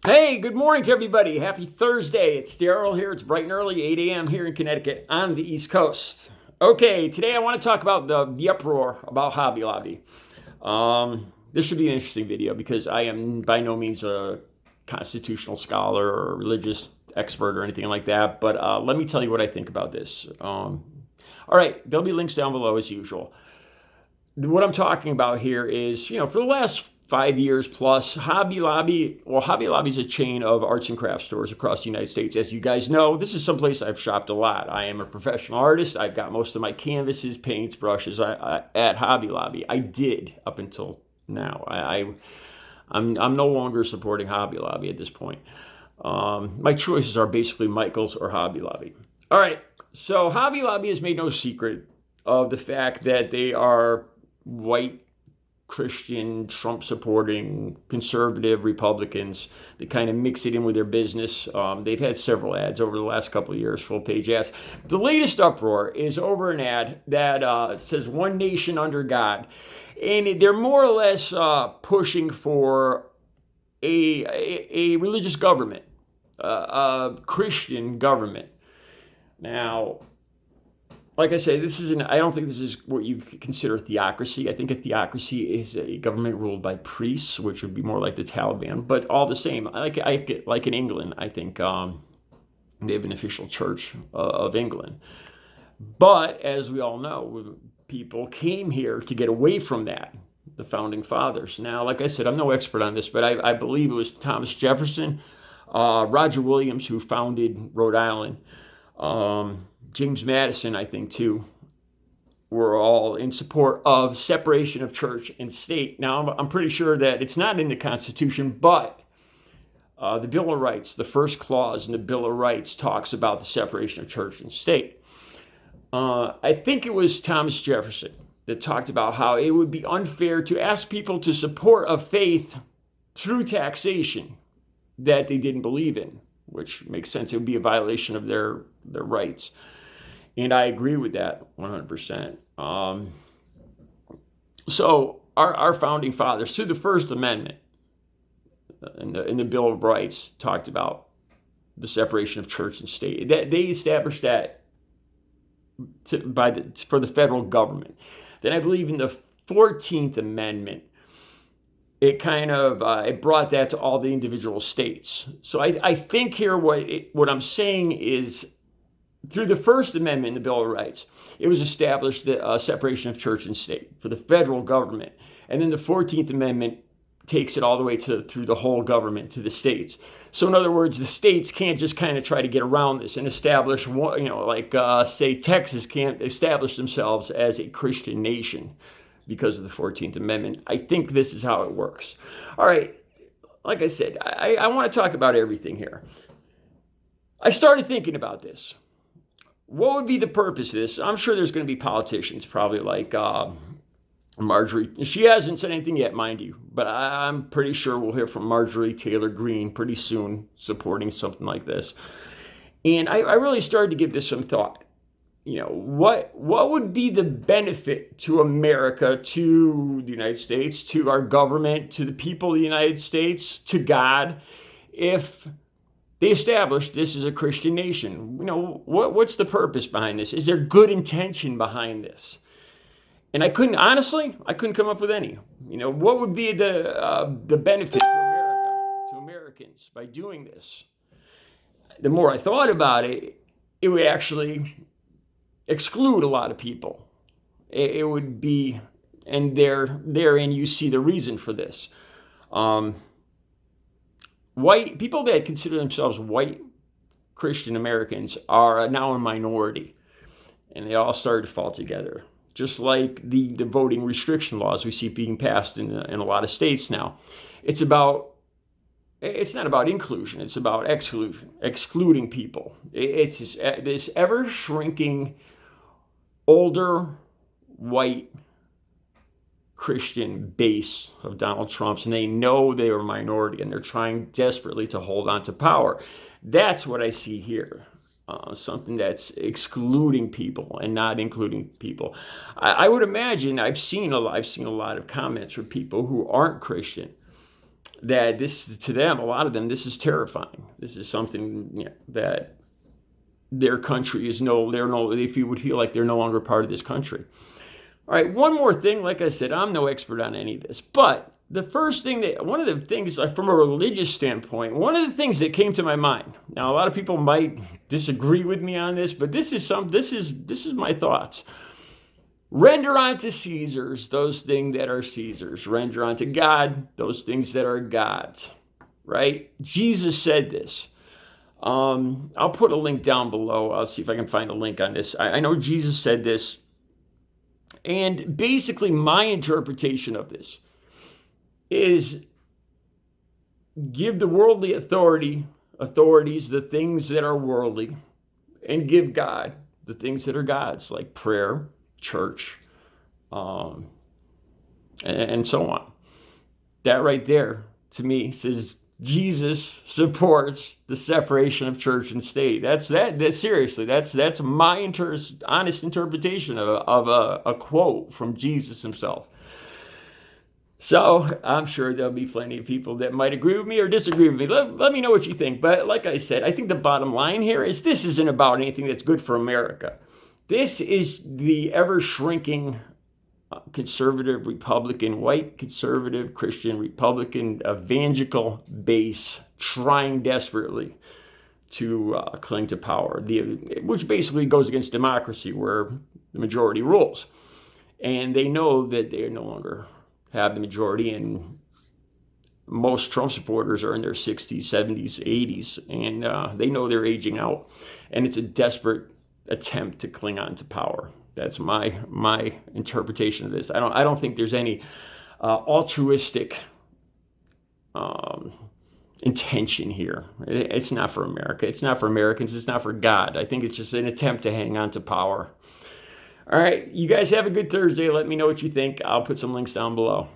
Hey, good morning to everybody. Happy Thursday. It's Daryl here. It's bright and early, 8 a.m. here in Connecticut on the East Coast. Okay, today I want to talk about the uproar about Hobby Lobby. This should be an interesting video because I am by no means a constitutional scholar or religious expert or anything like that, but let me tell you what I think about this. All right, there'll be links down below as usual. What I'm talking about here is, for the last 5 years plus, Hobby Lobby is a chain of arts and crafts stores across the United States. As you guys know, this is someplace I've shopped a lot. I am a professional artist. I've got most of my canvases, paints, brushes at Hobby Lobby. I did up until now. I'm no longer supporting Hobby Lobby at this point. My choices are basically Michael's or Hobby Lobby. All right, so Hobby Lobby has made no secret of the fact that they are white Christian, Trump supporting, conservative Republicans. They kind of mix it in with their business. They've had several ads over the last couple of years, full page ads. The latest uproar is over an ad that says "One Nation Under God," and they're more or less pushing for a religious government, a Christian government. Now, like I say, I don't think this is what you consider a theocracy. I think a theocracy is a government ruled by priests, which would be more like the Taliban. But all the same, like in England, I think they have an official church of England. But as we all know, people came here to get away from that, the founding fathers. Now, like I said, I'm no expert on this, but I believe it was Thomas Jefferson, Roger Williams, who founded Rhode Island, James Madison, I think, too, were all in support of separation of church and state. Now, I'm pretty sure that it's not in the Constitution, but the Bill of Rights, the first clause in the Bill of Rights talks about the separation of church and state. I think it was Thomas Jefferson that talked about how it would be unfair to ask people to support a faith through taxation that they didn't believe in, which makes sense. It would be a violation of their rights. And I agree with that 100%. So our founding fathers, through the First Amendment in the Bill of Rights, talked about the separation of church and state. That they established that for the federal government. Then I believe in the 14th Amendment, it kind of it brought that to all the individual states. So I think here what I'm saying is, through the First Amendment in the Bill of Rights, it was established the separation of church and state for the federal government. And then the 14th Amendment takes it all the way through the whole government to the states. So in other words, the states can't just kind of try to get around this and establish one, say Texas can't establish themselves as a Christian nation because of the 14th Amendment. I think this is how it works. All right, like I said, I want to talk about everything here. I started thinking about this. What would be the purpose of this? I'm sure there's going to be politicians, probably like Marjorie. She hasn't said anything yet, mind you, but I'm pretty sure we'll hear from Marjorie Taylor Greene pretty soon supporting something like this. And I really started to give this some thought. What would be the benefit to America, to the United States, to our government, to the people of the United States, to God, if they established this as a Christian nation? What's the purpose behind this? Is there good intention behind this? And I couldn't come up with any. What would be the benefit to America, to Americans by doing this? The more I thought about it, it would actually exclude a lot of people. It would be, and therein you see the reason for this. White people that consider themselves white Christian Americans are now a minority, and they all started to fall together. Just like the voting restriction laws we see being passed in a lot of states now. It's not about inclusion, it's about excluding people. It's this ever shrinking, older, white Christian base of Donald Trump's, and they know they are a minority, and they're trying desperately to hold on to power. That's what I see here. Something that's excluding people and not including people. I would imagine I've seen a lot of comments from people who aren't Christian that this, to them, a lot of them, this is terrifying. This is something that their country is they would feel like they're no longer part of this country. All right, one more thing. Like I said, I'm no expert on any of this, but one of the things from a religious standpoint, one of the things that came to my mind. Now, a lot of people might disagree with me on this, but this is my thoughts. Render unto Caesars those things that are Caesar's. Render unto God those things that are God's. Right? Jesus said this. I'll put a link down below. I'll see if I can find a link on this. I know Jesus said this. And basically my interpretation of this is give the worldly authorities the things that are worldly, and give God the things that are God's, like prayer, church, and so on. That right there, to me, says Jesus supports the separation of church and state. That's seriously. That's my honest interpretation of a quote from Jesus himself. So I'm sure there'll be plenty of people that might agree with me or disagree with me. Let me know what you think. But like I said, I think the bottom line here is this isn't about anything that's good for America. This is the ever-shrinking conservative Republican, white conservative Christian Republican evangelical base trying desperately to cling to power, which basically goes against democracy, where the majority rules. And they know that they no longer have the majority, and most Trump supporters are in their 60s, 70s, 80s, and they know they're aging out. And it's a desperate attempt to cling on to power. That's my interpretation of this. I don't think there's any altruistic intention here. It's not for America. It's not for Americans. It's not for God. I think it's just an attempt to hang on to power. All right, you guys have a good Thursday. Let me know what you think. I'll put some links down below.